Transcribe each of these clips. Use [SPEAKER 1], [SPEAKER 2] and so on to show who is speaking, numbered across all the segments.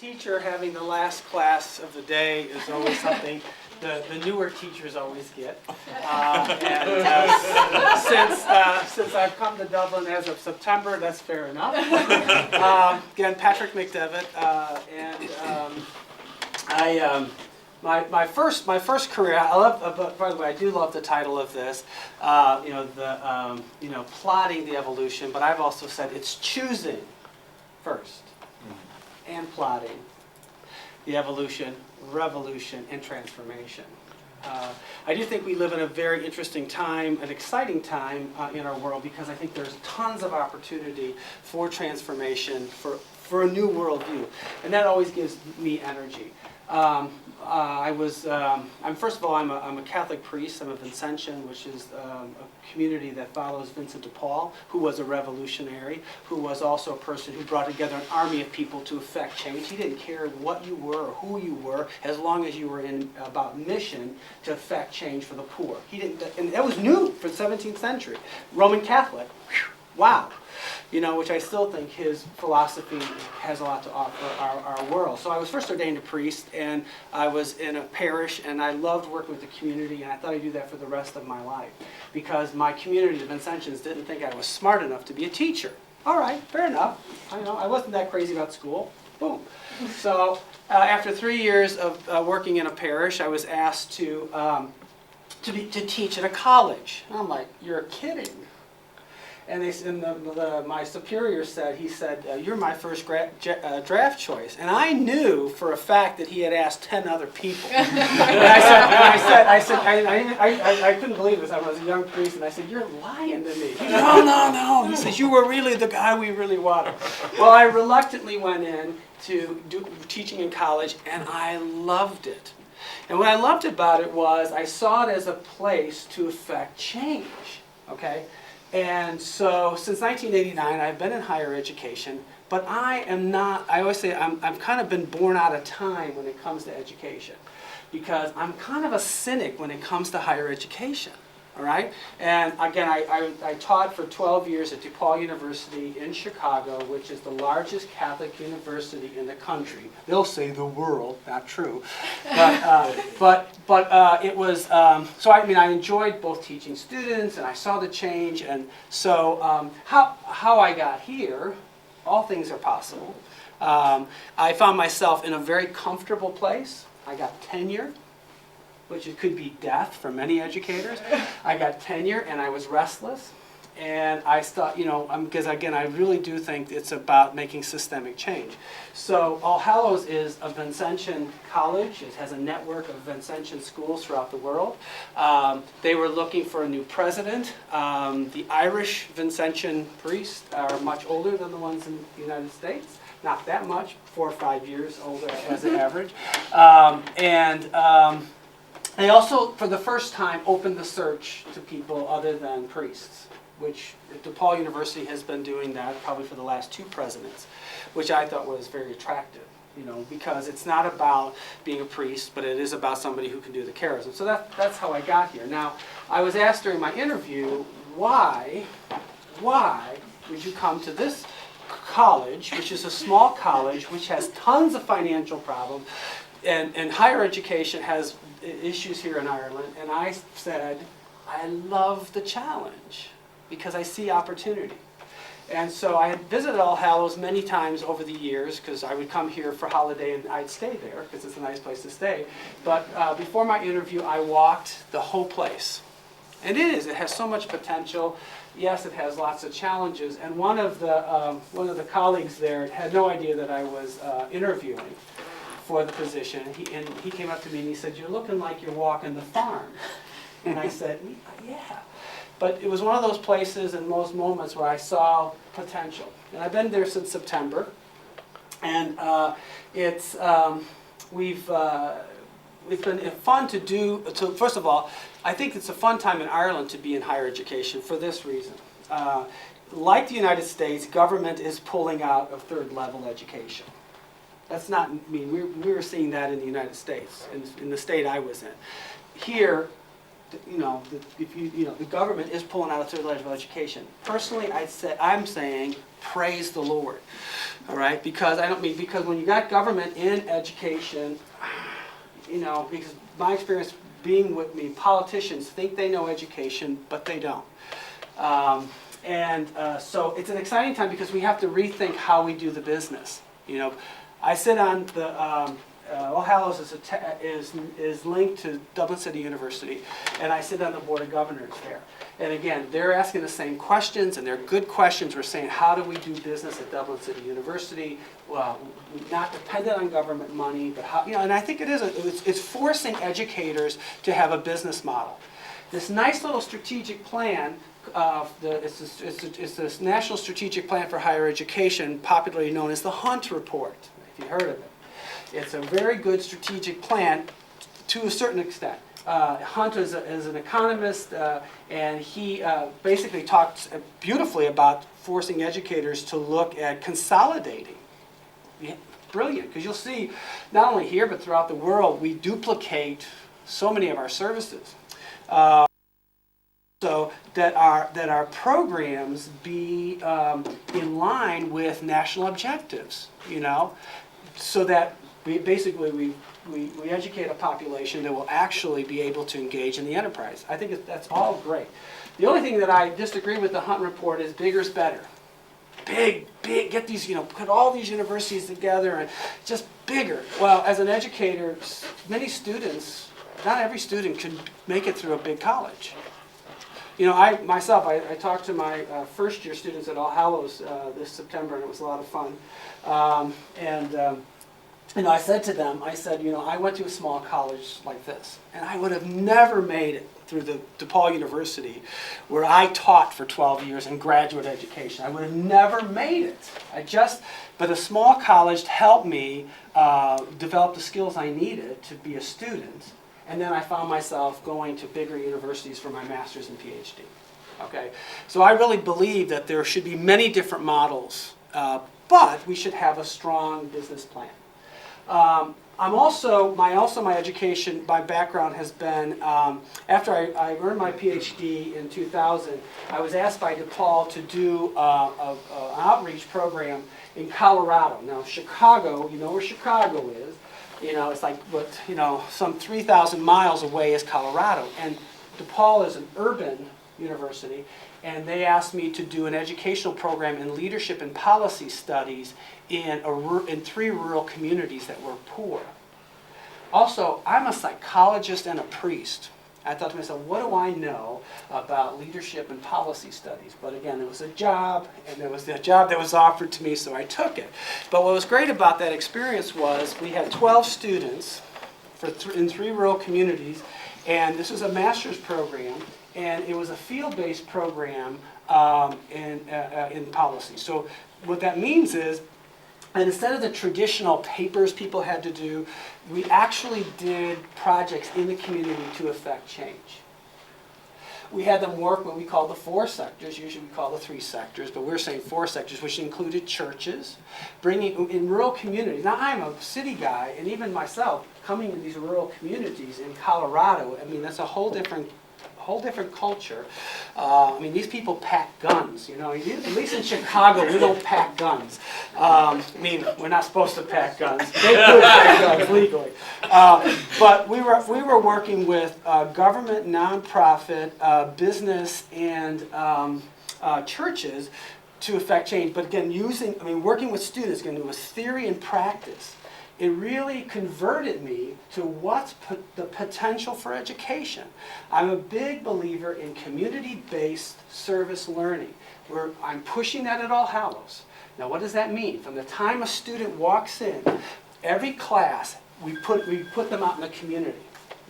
[SPEAKER 1] teacher having the last class of the day is always something the newer teachers always get. Since I've come to Dublin as of September, that's fair enough. Again, Patrick McDevitt, my first career. I love. By the way, I do love the title of this. Plotting the evolution. But I've also said it's choosing first and plotting the evolution, revolution, and transformation. I do think we live in a very interesting time, an exciting time in our world, because I think there's tons of opportunity for transformation, for a new worldview, and that always gives me energy. First of all, I'm a Catholic priest. I'm a Vincentian, which is a community that follows Vincent de Paul, who was a revolutionary, who was also a person who brought together an army of people to effect change. He didn't care what you were or who you were, as long as you were about mission to effect change for the poor. He didn't, and that was new for the 17th century. Roman Catholic, wow. Which I still think his philosophy has a lot to offer our world. So I was first ordained a priest, and I was in a parish, and I loved working with the community, and I thought I'd do that for the rest of my life, because my community, the Vincentians, didn't think I was smart enough to be a teacher. All right, fair enough. I wasn't that crazy about school. Boom. So after 3 years of working in a parish, I was asked to teach at a college. And I'm like, you're kidding. And my superior said, you're my first draft choice. And I knew for a fact that he had asked 10 other people. And I couldn't believe this. I was a young priest, and I said, you're lying to me. He said, no. He says, you were really the guy we really wanted. Well, I reluctantly went in to do teaching in college, and I loved it. And what I loved about it was I saw it as a place to effect change, okay? And so since 1989, I've been in higher education, but I always say I've kind of been born out of time when it comes to education, because I'm kind of a cynic when it comes to higher education, all right? And again, I taught for 12 years at DePaul University in Chicago, which is the largest Catholic university in the country. They'll say the world, not true. But it was, I enjoyed both teaching students, and I saw the change. And so how I got here, all things are possible. I found myself in a very comfortable place. I got tenure, which it could be death for many educators. I got tenure, and I was restless. And I thought, because again, I really do think it's about making systemic change. So All Hallows is a Vincentian college. It has a network of Vincentian schools throughout the world. They were looking for a new president. The Irish Vincentian priests are much older than the ones in the United States. Not that much, 4 or 5 years older as an average. They also, for the first time, opened the search to people other than priests, which DePaul University has been doing that probably for the last 2 presidents, which I thought was very attractive, because it's not about being a priest, but it is about somebody who can do the charism. So that's how I got here. Now, I was asked during my interview, why would you come to this college, which is a small college, which has tons of financial problems, and higher education has issues here in Ireland? And I said, I love the challenge because I see opportunity. And so I had visited All Hallows many times over the years, because I would come here for holiday and I'd stay there because it's a nice place to stay. But before my interview, I walked the whole place. And it has so much potential. Yes, it has lots of challenges. And one of the colleagues there had no idea that I was interviewing for the position. And he came up to me and he said, you're looking like you're walking the farm. And I said, yeah. But it was one of those places and those moments where I saw potential. And I've been there since September. And it's been fun to do. First of all, I think it's a fun time in Ireland to be in higher education for this reason. Like the United States, government is pulling out of third-level education. That's not, we were seeing that in the United States, in the state I was in. Here, the government is pulling out of third level education. Personally, I'm saying, praise the Lord, All right, because because when you got government in education, because my experience being with me, politicians think they know education, but they don't. So it's an exciting time because we have to rethink how we do the business. I sit on the Hallows is linked to Dublin City University, and I sit on the Board of Governors there. And again, they're asking the same questions, and they're good questions. We're saying, how do we do business at Dublin City University? Well, not dependent on government money, but how, and I think it's forcing educators to have a business model. This nice little strategic plan, it's this National Strategic Plan for Higher Education, popularly known as the Hunt Report, if you've heard of it. It's a very good strategic plan to a certain extent. Hunt is an economist, and he basically talks beautifully about forcing educators to look at consolidating. Yeah, brilliant, because you'll see, not only here but throughout the world, we duplicate so many of our services. So that our programs be in line with national objectives, so that we educate a population that will actually be able to engage in the enterprise. I think that's all great. The only thing that I disagree with the Hunt Report is bigger's better. Big, get these, put all these universities together and just bigger. Well, as an educator, many students, not every student can make it through a big college. I talked to my first year students at Hallows this September, and it was a lot of fun. I said to them, I went to a small college like this, and I would have never made it through the DePaul University, where I taught for 12 years in graduate education. I would have never made it. But a small college helped me develop the skills I needed to be a student, and then I found myself going to bigger universities for my master's and PhD. Okay, so I really believe that there should be many different models, but we should have a strong business plan. My education, my background has been, after I earned my PhD in 2000, I was asked by DePaul to do an outreach program in Colorado. Now, Chicago, you know where Chicago is. It's like, some 3,000 miles away is Colorado. And DePaul is an urban university, and they asked me to do an educational program in leadership and policy studies in 3 rural communities that were poor. Also, I'm a psychologist and a priest. I thought to myself, what do I know about leadership and policy studies? But again, it was a job, and it was the job that was offered to me, so I took it. But what was great about that experience was we had 12 students in 3 rural communities, and this was a master's program, and it was a field-based program in policy. So what that means is, and instead of the traditional papers people had to do, we actually did projects in the community to affect change. We had them work what we call the 4 sectors. Usually we call the 3 sectors, but we're saying 4 sectors, which included churches, bringing in rural communities. Now, I'm a city guy, and even myself, coming in these rural communities in Colorado, that's a whole different culture. These people pack guns, at least in Chicago, we don't pack guns. We're not supposed to pack guns. They could pack guns legally. But we were working with government, nonprofit, business, and churches to affect change. But again, working with students, again, it was theory and practice. It really converted me to what's the potential for education. I'm a big believer in community-based service learning, where I'm pushing that at Hallows. Now, what does that mean? From the time a student walks in, every class, we put them out in the community.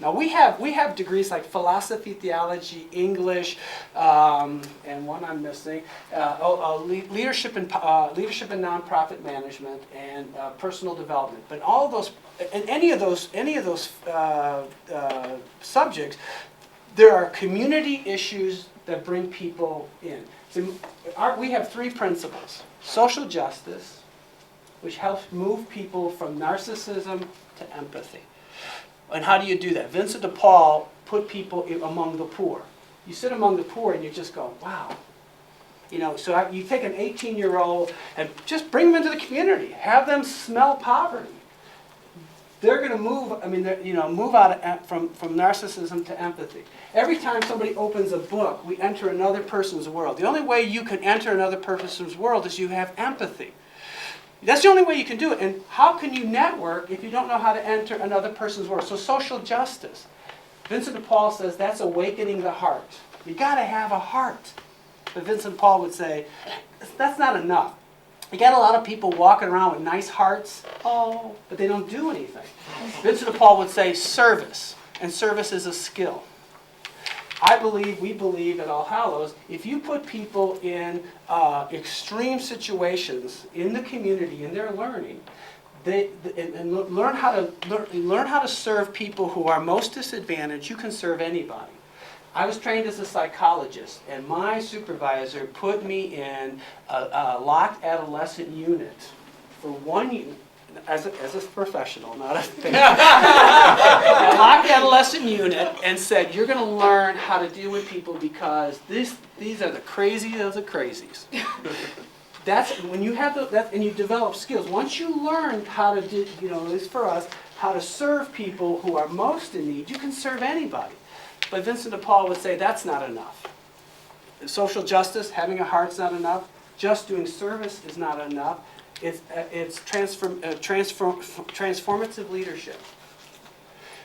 [SPEAKER 1] Now, we have degrees like philosophy, theology, English, and one I'm missing, leadership and nonprofit management, and personal development. But all of those, and any of those subjects, there are community issues that bring people in. So we have 3 principles: social justice, which helps move people from narcissism to empathy. And how do you do that? Vincent de Paul put people among the poor. You sit among the poor and you just go, wow. You know, so you take an 18-year-old and just bring them into the community. Have them smell poverty. They're going to move. I mean, you know, move out from narcissism to empathy. Every time somebody opens a book, we enter another person's world. The only way you can enter another person's world is you have empathy. That's the only way you can do it. And how can you network if you don't know how to enter another person's world? So social justice. Vincent de Paul says that's awakening the heart. You got to have a heart. But Vincent Paul would say, that's not enough. You got a lot of people walking around with nice hearts, but they don't do anything. Vincent de Paul would say service, and service is a skill. We believe at All Hallows, if you put people in extreme situations in the community, in their learning, and learn how to serve people who are most disadvantaged, you can serve anybody. I was trained as a psychologist, and my supervisor put me in a locked adolescent unit for 1 year, as a professional, not a thing. A locked adolescent unit, and said, you're going to learn how to deal with people because these are the craziest of the crazies. That's when you have and you develop skills. Once you learn how to do, you know, at least for us, how to serve people who are most in need, you can serve anybody. But Vincent de Paul would say that's not enough. Social justice, having a heart's not enough. Just doing service is not enough. It's transformative leadership.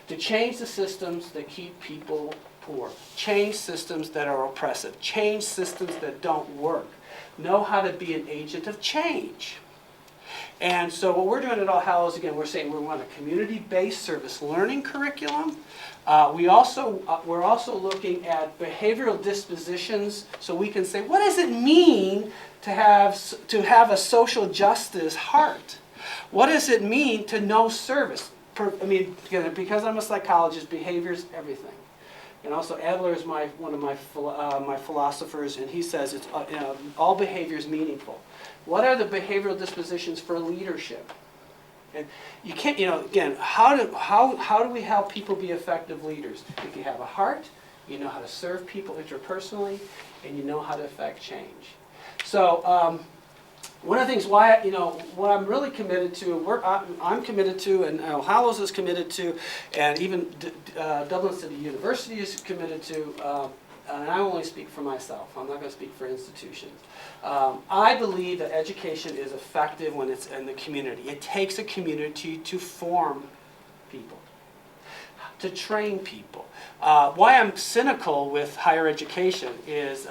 [SPEAKER 1] To change the systems that keep people poor. Change systems that are oppressive. Change systems that don't work. Know how to be an agent of change. And so what we're doing at All Hallows, again, we're saying we want a community-based service learning curriculum. We're also looking at behavioral dispositions, so we can say, what does it mean to have a social justice heart? What does it mean to know service? I mean, because I'm a psychologist, behavior's everything. And also Adler is one of my philosophers, and he says it's all behavior is meaningful. What are the behavioral dispositions for leadership? And you can't, again, how do we help people be effective leaders? If you have a heart, you know how to serve people interpersonally, and you know how to affect change. So one of the things what I'm really committed to, I'm committed to, and Hallows is committed to, and even Dublin City University is committed to, and I only speak for myself. I'm not going to speak for institutions. I believe that education is effective when it's in the community. It takes a community to form people, to train people. Why I'm cynical with higher education is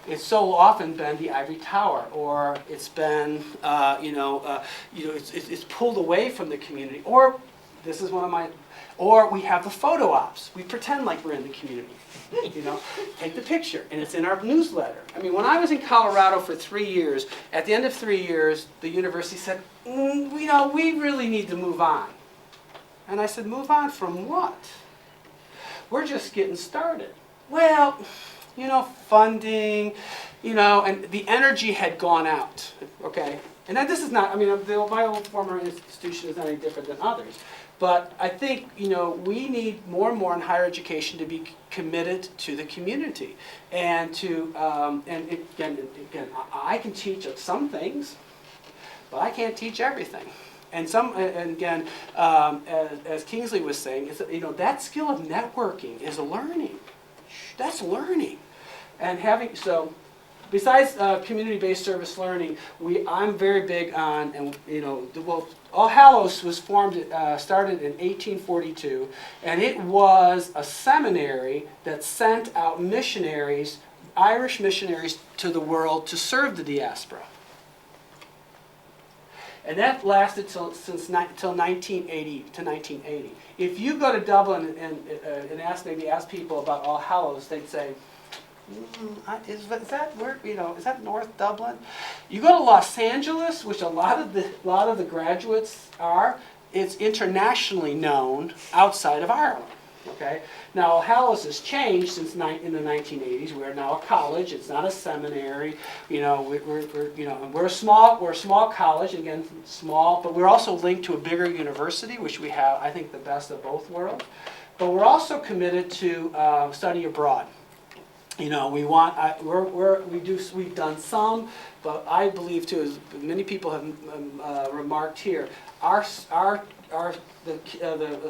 [SPEAKER 1] it's so often been the ivory tower, or it's been it's pulled away from the community, or this is one of my, or we have the photo ops. We pretend like we're in the community. Take the picture, and it's in our newsletter. I mean, when I was in Colorado for 3 years, at the end of 3 years, the university said, we really need to move on. And I said, move on from what? We're just getting started. Well, funding, and the energy had gone out, okay? And this is not, my old former institution is not any different than others. But I think, we need more and more in higher education to be committed to the community. And to, and again, I can teach some things, but I can't teach everything. And again, as Kingsley was saying, that skill of networking is a learning. That's learning. And besides community-based service learning, I'm very big on, All Hallows was started in 1842, and it was a seminary that sent out missionaries, Irish missionaries, to the world to serve the diaspora. And that lasted till 1980. If you go to Dublin and ask people about All Hallows, they'd say, is that where, is that North Dublin? You go to Los Angeles, which a lot of the graduates are. It's internationally known outside of Ireland. Okay. Now All Hallows has changed since in the 1980s. We are now a college. It's not a seminary. We're a small college. Again, small, but we're also linked to a bigger university, which we have, I think, the best of both worlds. But we're also committed to study abroad. You know, we've done some, but I believe too, as many people have remarked here, the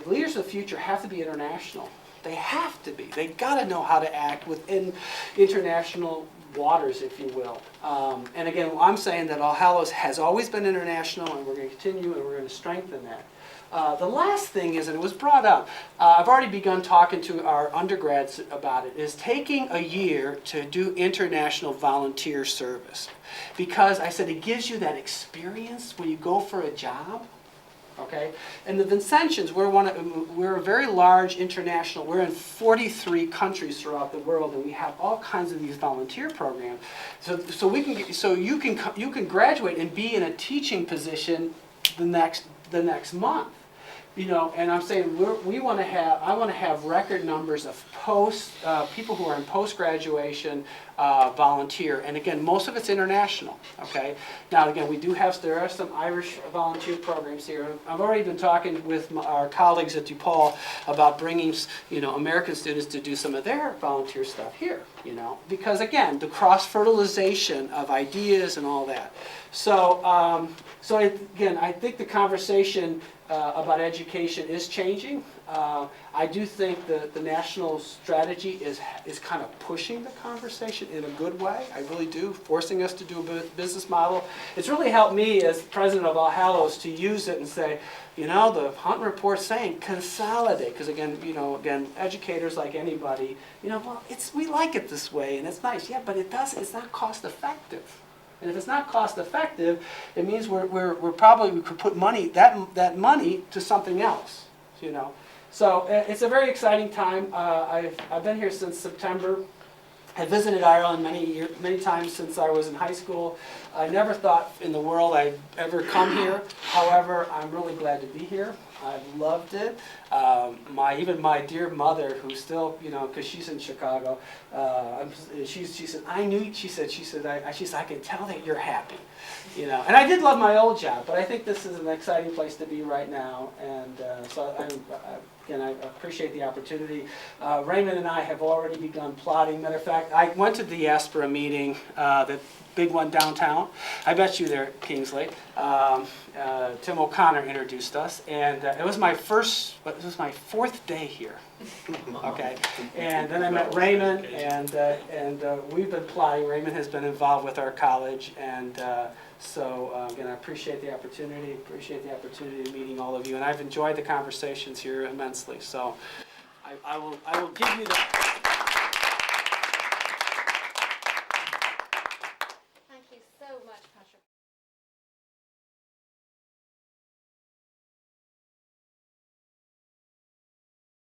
[SPEAKER 1] leaders of the future have to be international. They have to be. They got to know how to act within international waters, if you will. And again, I'm saying that All Hallows has always been international, and we're going to continue, and we're going to strengthen that. The last thing is, and it was brought up, I've already begun talking to our undergrads about it, is taking a year to do international volunteer service. Because I said it gives you that experience when you go for a job. Okay, and the Vincentians, we're a very large international. We're in 43 countries throughout the world, and we have all kinds of these volunteer programs. So you can graduate and be in a teaching position the next month. You know, and I'm saying I want to have record numbers of people who are in post-graduation volunteer, and again, most of it's international. Okay. Now, again, there are some Irish volunteer programs here. I've already been talking with our colleagues at DePaul about bringing, you know, American students to do some of their volunteer stuff here. You know, because again, the cross-fertilization of ideas and all that. So, I think the conversation about education is changing. I do think the national strategy is kind of pushing the conversation in a good way. I really do, forcing us to do a business model. It's really helped me as president of All Hallows to use it and say, you know, the Hunt report's saying consolidate, because again, educators like anybody, you know, well, we like it this way and it's nice, yeah, but it's not cost effective. And if it's not cost effective, it means we could put that money to something else, you know. So it's a very exciting time. I've been here since September. I visited Ireland many times since I was in high school. I never thought in the world I'd ever come here. However, I'm really glad to be here. I've loved it. Even my dear mother, who's still, you know, because she's in Chicago, she said, I can tell that you're happy, you know. And I did love my old job, but I think this is an exciting place to be right now. And I appreciate the opportunity. Raymond and I have already begun plotting. Matter of fact, I went to the Diaspora meeting, the big one downtown. I bet you there, Kingsley. Tim O'Connor introduced us, and it was my fourth day here. Okay, and then I met Raymond, and we've been plotting. Raymond has been involved with our college, and again, I appreciate the opportunity. Of meeting all of you, and I've enjoyed the conversations here immensely. So, I will give you the.